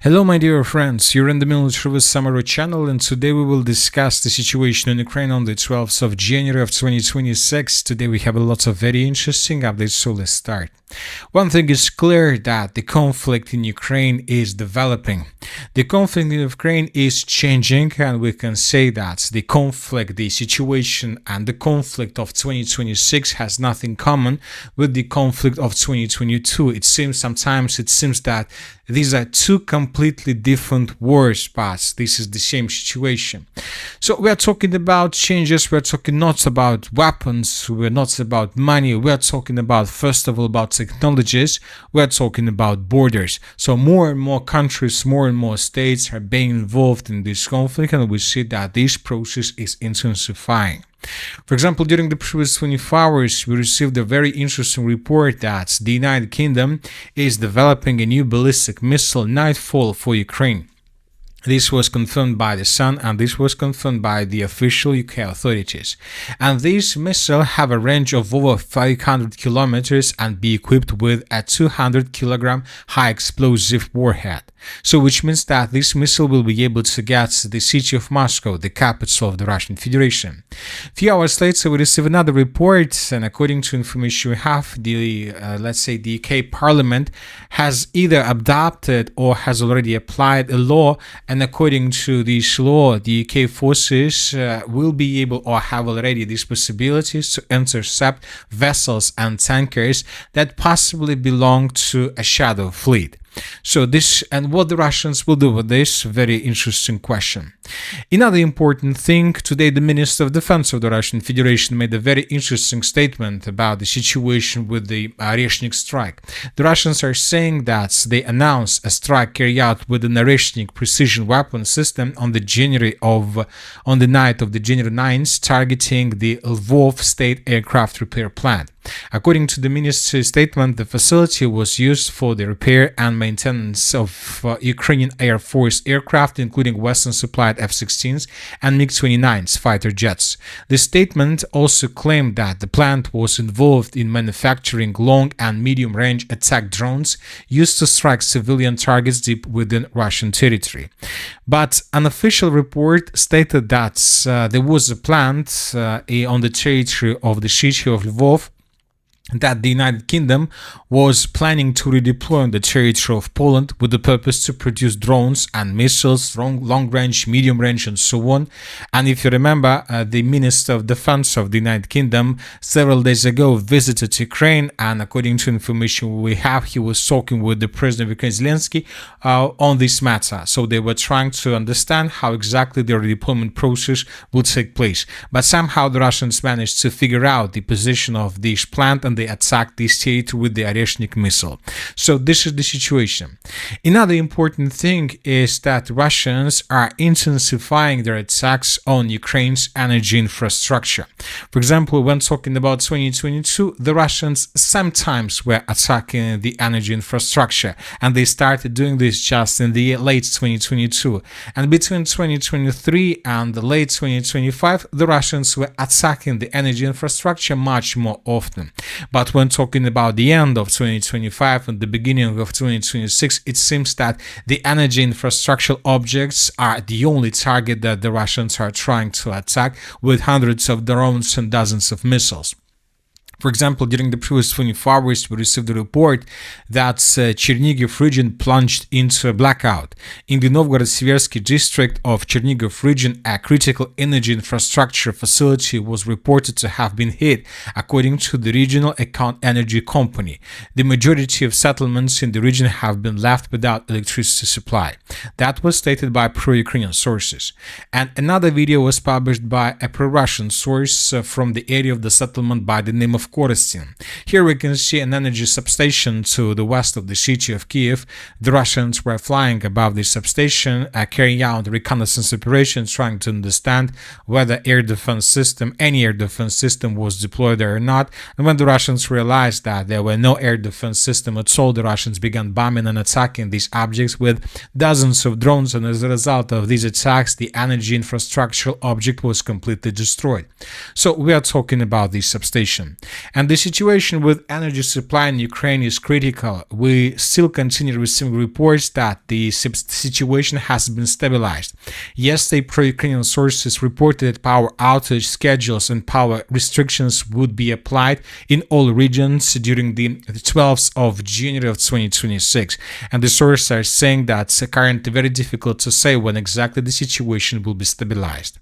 Hello my dear friends, you're in the Military with Summary channel, and today we will discuss the situation in Ukraine on the 12th of January of 2026. Today we have a lot of very interesting updates, so let's start. One thing is clear, that the conflict in Ukraine is developing. The conflict in Ukraine is changing, and we can say that the conflict, the situation and the conflict of 2026 has nothing common with the conflict of 2022. Sometimes it seems that these are two completely different wars, but this is the same situation. So we are talking about changes. We're talking not about weapons. We're not about money. We're talking about, first of all, about technologies. We're talking about borders. So more and more countries, more and more states are being involved in this conflict, and we see that this process is intensifying. For example, during the previous 24 hours, we received a very interesting report that the United Kingdom is developing a new ballistic missile Nightfall for Ukraine. This was confirmed by the Sun, and this was confirmed by the official UK authorities. And these missiles have a range of over 500 kilometers and be equipped with a 200 kilogram high explosive warhead. So which means that this missile will be able to get to the city of Moscow, the capital of the Russian Federation. A few hours later, we received another report, and according to information we have, the UK Parliament has either adopted or has already applied a law. And according to this law, the UK forces will be able or have already these possibilities to intercept vessels and tankers that possibly belong to a shadow fleet. So this, and what the Russians will do with this, very interesting question. Another important thing, today the Minister of Defense of the Russian Federation made a very interesting statement about the situation with the Oreshnik strike. The Russians are saying that they announced a strike carried out with an Oreshnik precision weapon system on the night of the January 9th, targeting the Lvov state aircraft repair plant. According to the ministry's statement, the facility was used for the repair and maintenance of Ukrainian Air Force aircraft, including Western-supplied F-16s and MiG-29s fighter jets. The statement also claimed that the plant was involved in manufacturing long and medium-range attack drones used to strike civilian targets deep within Russian territory. But an official report stated that there was a plant on the territory of the city of Lvov that the United Kingdom was planning to redeploy on the territory of Poland with the purpose to produce drones and missiles, long-range, medium-range, and so on. And if you remember, the Minister of Defense of the United Kingdom several days ago visited Ukraine, and according to information we have, he was talking with the President Ukraine Zelensky on this matter. So they were trying to understand how exactly the redeployment process will take place. But somehow the Russians managed to figure out the position of this plant, and they attacked this territory with the Oreshnik missile. So this is the situation. Another important thing is that Russians are intensifying their attacks on Ukraine's energy infrastructure. For example, when talking about 2022, the Russians sometimes were attacking the energy infrastructure, and they started doing this just in the late 2022. And between 2023 and the late 2025, the Russians were attacking the energy infrastructure much more often. But when talking about the end of 2025 and the beginning of 2026, it seems that the energy infrastructural objects are the only target that the Russians are trying to attack, with hundreds of drones and dozens of missiles. For example, during the previous 24 hours, we received a report that Chernihiv region plunged into a blackout. In the Novgorod-Siversky district of Chernihiv region, a critical energy infrastructure facility was reported to have been hit, according to the regional energy company. The majority of settlements in the region have been left without electricity supply. That was stated by pro-Ukrainian sources. And another video was published by a pro-Russian source from the area of the settlement by the name of Korostin. Here we can see an energy substation to the west of the city of Kiev. The Russians were flying above the substation, carrying out reconnaissance operations, trying to understand whether any air defense system was deployed there or not. And when the Russians realized that there were no air defense system at all, the Russians began bombing and attacking these objects with dozens of drones, and as a result of these attacks, the energy infrastructural object was completely destroyed. So we are talking about this substation. And the situation with energy supply in Ukraine is critical. We still continue receiving reports that the situation has been stabilized. Yesterday, pro-Ukrainian sources reported that power outage schedules and power restrictions would be applied in all regions during the 12th of January of 2026. And the sources are saying that it's currently very difficult to say when exactly the situation will be stabilized.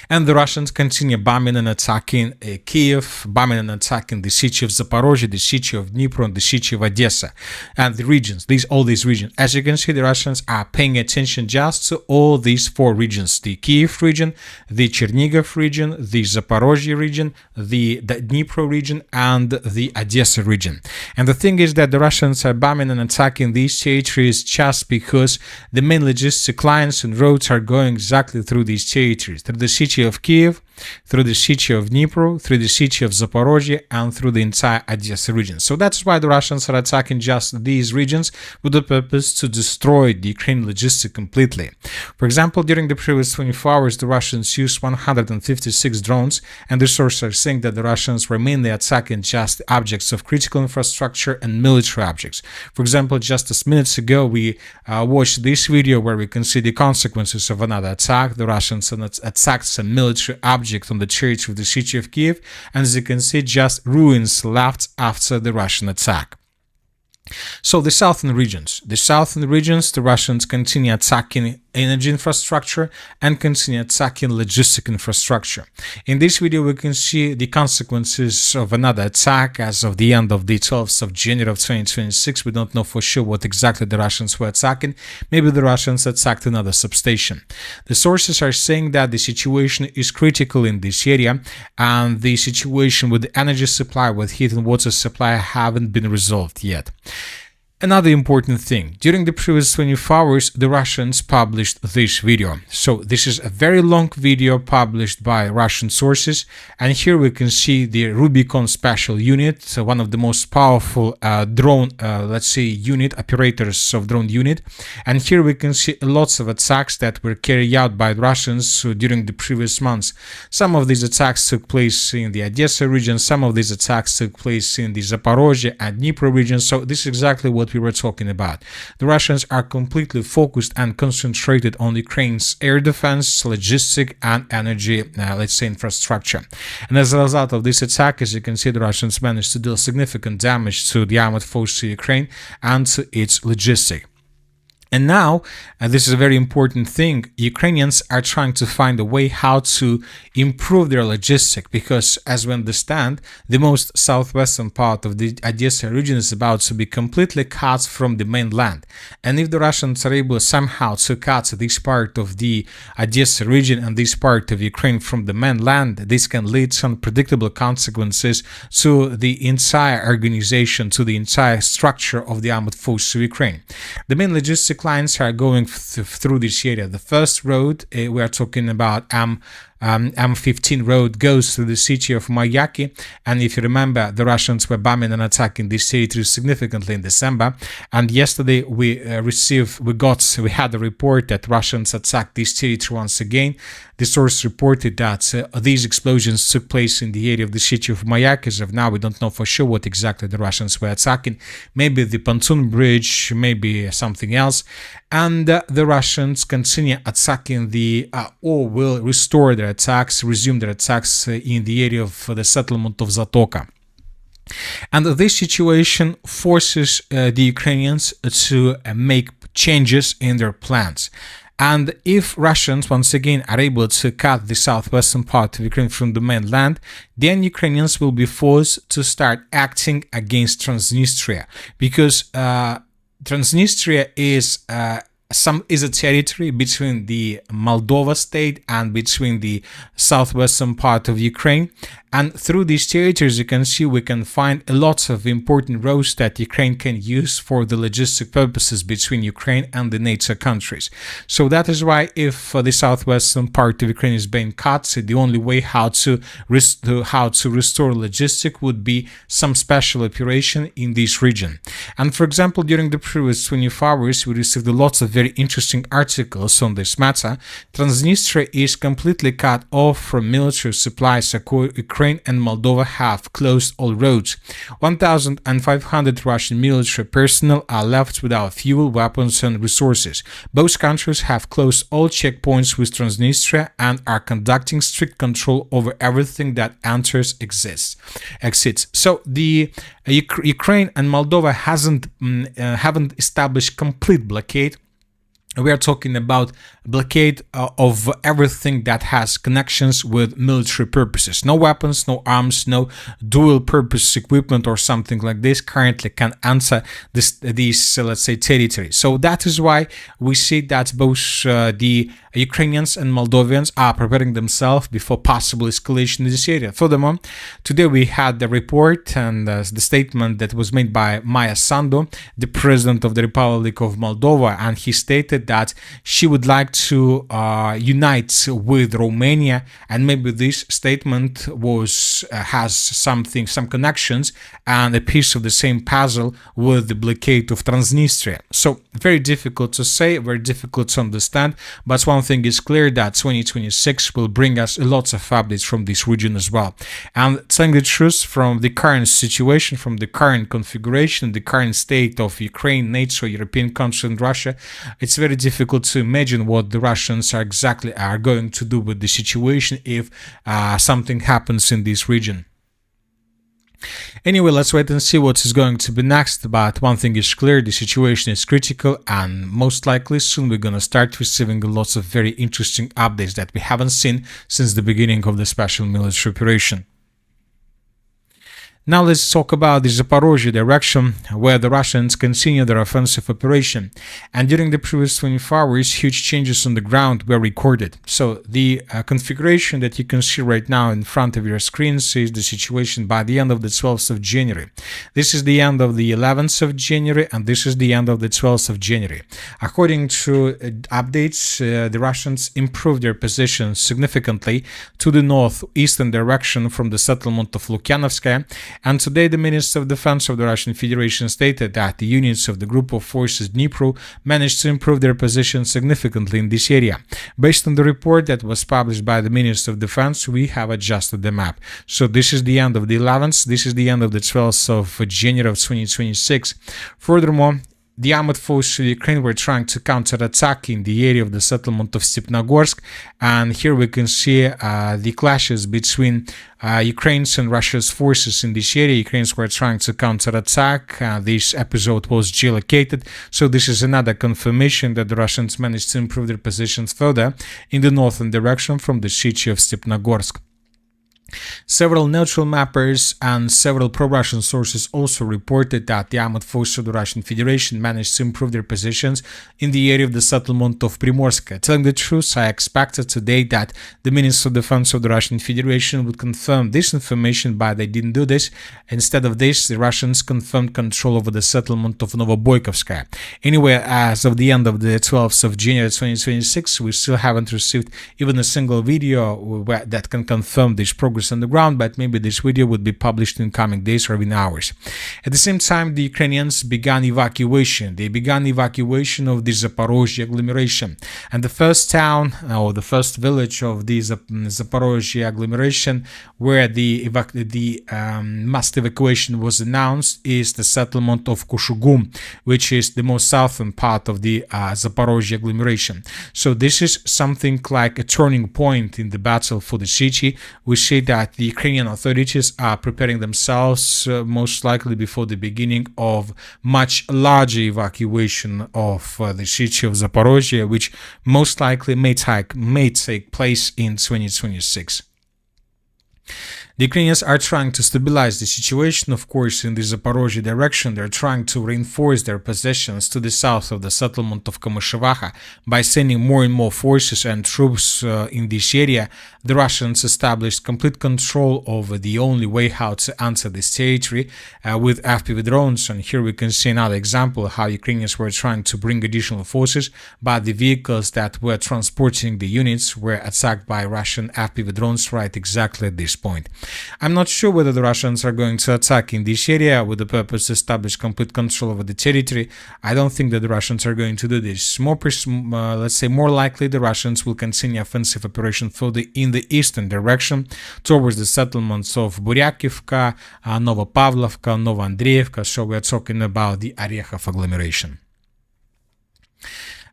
And the Russians continue bombing and attacking Kiev, bombing and attacking the city of Zaporozhye, the city of Dnipro, and the city of Odessa, and the regions, all these regions. As you can see, the Russians are paying attention just to all these four regions: the Kiev region, the Chernihiv region, the Zaporozhye region, the Dnipro region, and the Odessa region. And the thing is that the Russians are bombing and attacking these territories just because the main logistic lines and roads are going exactly through these territories, through the city of Kiev, through the city of Dnipro, through the city of Zaporozhye, and through the entire Odessa region. So that's why the Russians are attacking just these regions with the purpose to destroy the Ukrainian logistics completely. For example, during the previous 24 hours, the Russians used 156 drones, and the sources are saying that the Russians were mainly attacking just objects of critical infrastructure and military objects. For example, just a minutes ago, we watched this video where we can see the consequences of another attack. The Russians attacked some military objects on the church of the city of Kiev, and as you can see, just ruins left after the Russian attack. So the southern regions, the Russians continue attacking energy infrastructure and continue attacking logistic infrastructure. In this video, we can see the consequences of another attack as of the end of the 12th of January of 2026. We don't know for sure what exactly the Russians were attacking. Maybe the Russians attacked another substation. The sources are saying that the situation is critical in this area, and the situation with the energy supply, with heat and water supply, haven't been resolved yet. Another important thing, during the previous 24 hours, the Russians published this video. So this is a very long video published by Russian sources, and here we can see the Rubicon special unit, so one of the most powerful drone, unit operators of drone unit. And here we can see lots of attacks that were carried out by the Russians during the previous months. Some of these attacks took place in the Odessa region, some of these attacks took place in the Zaporozhye and Dnipro region. So this is exactly what we were talking about. The Russians are completely focused and concentrated on Ukraine's air defense, logistic, and energy, infrastructure. And as a result of this attack, as you can see, the Russians managed to deal significant damage to the armored forces of Ukraine and to its logistic. And now, this is a very important thing, Ukrainians are trying to find a way how to improve their logistic, because as we understand, the most southwestern part of the Odessa region is about to be completely cut from the mainland. And if the Russians are able somehow to cut this part of the Odessa region and this part of Ukraine from the mainland, this can lead to unpredictable consequences to the entire organization, to the entire structure of the armed forces of Ukraine. The main logistic lines are going through this area. The first road, we are talking about M15 road, goes through the city of Mayaki, and if you remember, the Russians were bombing and attacking this territory significantly in December. And yesterday we had a report that Russians attacked this territory once again. The source reported that these explosions took place in the area of the city of Mayaki. As of now, we don't know for sure what exactly the Russians were attacking. Maybe the pontoon bridge, maybe something else. And the Russians continue attacking or will restore their attacks, resume their attacks in the area of the settlement of Zatoka. And this situation forces the Ukrainians to make changes in their plans. And if Russians once again are able to cut the southwestern part of Ukraine from the mainland, then Ukrainians will be forced to start acting against Transnistria, because Transnistria is a territory between the Moldova state and between the southwestern part of Ukraine. And through these territories, you can see we can find lots of important roads that Ukraine can use for the logistic purposes between Ukraine and the NATO countries. So that is why if the southwestern part of Ukraine is being cut, the only way how to restore logistic would be some special operation in this region. And for example, during the previous 24 hours, we received lots of very interesting articles on this matter. Transnistria is completely cut off from military supplies. Ukraine and Moldova have closed all roads. 1,500 Russian military personnel are left without fuel, weapons, and resources. Both countries have closed all checkpoints with Transnistria and are conducting strict control over everything that enters, exits. So the Ukraine and Moldova haven't established complete blockade. We are talking about blockade of everything that has connections with military purposes. No weapons, no arms, no dual purpose equipment or something like this currently can enter these let's say, territories. So that is why we see that both the Ukrainians and Moldovians are preparing themselves before possible escalation in this area. Furthermore, today we had the report and the statement that was made by Maya Sandu, the president of the Republic of Moldova, and he stated that she would like to unite with Romania, and maybe this statement has some connections and a piece of the same puzzle with the blockade of Transnistria. So very difficult to say, very difficult to understand, but one thing is clear, that 2026 will bring us lots of updates from this region as well. And telling the truth, from the current situation, from the current configuration, the current state of Ukraine, NATO, European countries, and Russia, it's very difficult to imagine what the Russians are going to do with the situation if something happens in this region. Anyway, let's wait and see what is going to be next, but one thing is clear, the situation is critical, and most likely soon we're gonna start receiving lots of very interesting updates that we haven't seen since the beginning of the special military operation. Now let's talk about the Zaporozhye direction, where the Russians continue their offensive operation. And during the previous 24 hours, huge changes on the ground were recorded. So the configuration that you can see right now in front of your screens is the situation by the end of the 12th of January. This is the end of the 11th of January, and this is the end of the 12th of January. According to updates, the Russians improved their position significantly to the northeastern direction from the settlement of Lukyanovskaya. And today the Minister of Defense of the Russian Federation stated that the units of the group of forces Dnipro managed to improve their position significantly in this area. Based on the report that was published by the Minister of Defense, we have adjusted the map. So this is the end of the 11th, this is the end of the 12th of January of 2026. Furthermore, the armored forces of Ukraine were trying to counterattack in the area of the settlement of Stepnogorsk, and here we can see the clashes between Ukraine's and Russia's forces in this area. Ukrainians were trying to counterattack. This episode was geolocated, so this is another confirmation that the Russians managed to improve their positions further in the northern direction from the city of Stepnogorsk. Several neutral mappers and several pro-Russian sources also reported that the armored forces of the Russian Federation managed to improve their positions in the area of the settlement of Primorsk. Telling the truth, I expected today that the Minister of Defense of the Russian Federation would confirm this information, but they didn't do this. Instead of this, the Russians confirmed control over the settlement of Novoboykivske. Anyway, as of the end of the 12th of January 2026, we still haven't received even a single video that can confirm this progress on the ground, but maybe this video would be published in coming days or in hours. At the same time, the Ukrainians began evacuation. They began evacuation of the Zaporozhye agglomeration, and the first town or the first village of the Zaporozhye agglomeration where the mass evacuation was announced is the settlement of Kushugum, which is the most southern part of the Zaporozhye agglomeration. So this is something like a turning point in the battle for the city. We see that the Ukrainian authorities are preparing themselves most likely before the beginning of much larger evacuation of the city of Zaporozhye, which most likely may take place in 2026. The Ukrainians are trying to stabilize the situation, of course, in the Zaporozhye direction. They're trying to reinforce their positions to the south of the settlement of Kamyshevaha by sending more and more forces and troops in this area. The Russians established complete control over the only way how to enter this territory with FPV drones, and here we can see another example how Ukrainians were trying to bring additional forces, but the vehicles that were transporting the units were attacked by Russian FPV drones right exactly at this point. I'm not sure whether the Russians are going to attack in this area with the purpose to establish complete control over the territory. I don't think that the Russians are going to do this. Let's say more likely the Russians will continue offensive operation further in the eastern direction towards the settlements of Buryakivka, Novopavlovka, Novoandreevka, so we are talking about the Orekhov agglomeration.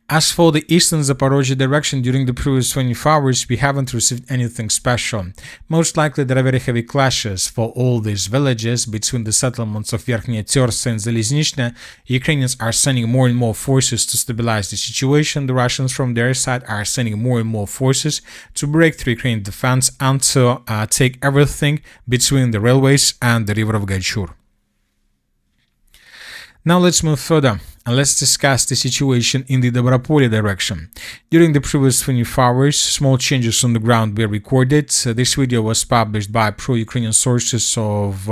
As for the eastern Zaporozhye direction, during the previous 24 hours, we haven't received anything special. Most likely there are very heavy clashes for all these villages between the settlements of Verkhnya Tersa and Zalizhnishne. Ukrainians are sending more and more forces to stabilize the situation. The Russians from their side are sending more and more forces to break through Ukrainian defense and to take everything between the railways and the river of Gaichur. Now let's move further and let's discuss the situation in the Dobropolye direction. During the previous 24 hours, small changes on the ground were recorded. This video was published by pro-Ukrainian sources of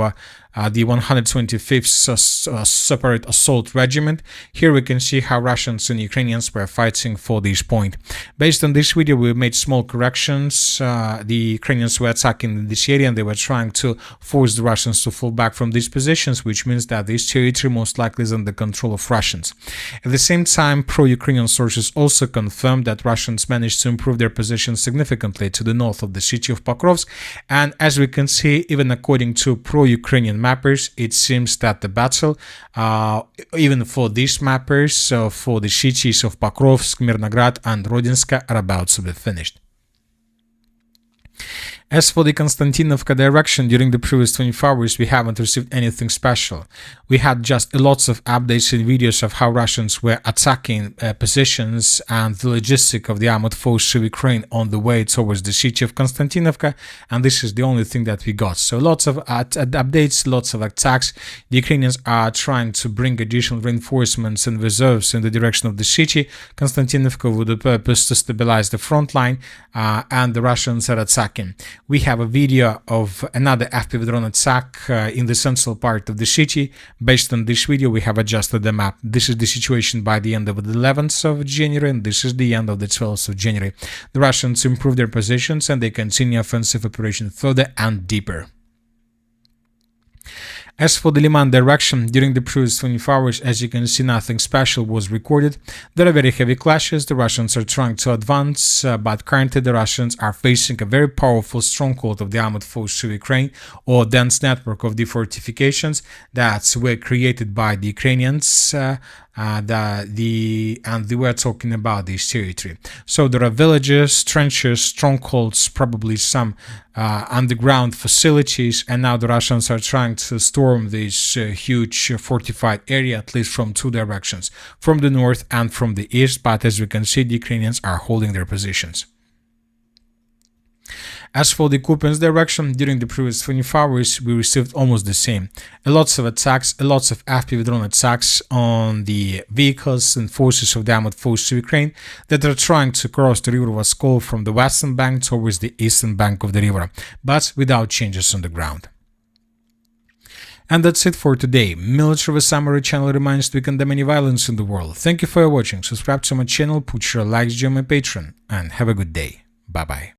the 125th Separate Assault Regiment. Here we can see how Russians and Ukrainians were fighting for this point. Based on this video, we made small corrections. The Ukrainians were attacking this area and they were trying to force the Russians to fall back from these positions, which means that this territory most likely is under control of Russians. At the same time, pro-Ukrainian sources also confirmed that Russians managed to improve their position significantly to the north of the city of Pokrovsk, and as we can see, even according to pro-Ukrainian mappers, it seems that the battle, even for these mappers, for the cities of Pokrovsk, Mirnograd and Rodinska are about to be finished. As for the Konstantinovka direction, during the previous 24 hours, we haven't received anything special. We had just lots of updates and videos of how Russians were attacking positions and the logistic of the armored forces of Ukraine on the way towards the city of Konstantinovka, and this is the only thing that we got. So lots of updates, lots of attacks. The Ukrainians are trying to bring additional reinforcements and reserves in the direction of the city, Konstantinovka, with the purpose to stabilize the front line, and the Russians are attacking. We have a video of another FPV drone attack in the central part of the city. Based on this video, we have adjusted the map. This is the situation by the end of the 11th of January, and this is the end of the 12th of January. The Russians improve their positions and they continue offensive operation further and deeper. As for the Liman direction, during the previous 24 hours, as you can see, nothing special was recorded. There are very heavy clashes. The Russians are trying to advance, but currently the Russians are facing a very powerful stronghold of the armored forces of Ukraine, or dense network of the fortifications that were created by the Ukrainians. And we're talking about this territory. So there are villages, trenches, strongholds, probably some underground facilities, and now the Russians are trying to storm this huge fortified area, at least from two directions, from the north and from the east, but as we can see, the Ukrainians are holding their positions. As for the Kupiansk direction, during the previous 24 hours, we received almost the same. Lots of attacks, lots of FPV drone attacks on the vehicles and forces of the armored forces of Ukraine that are trying to cross the river Voskol from the western bank towards the eastern bank of the river, but without changes on the ground. And that's it for today. Military Summary channel reminds you to condemn any violence in the world. Thank you for watching. Subscribe to my channel, put your likes, join my Patreon, and have a good day. Bye-bye.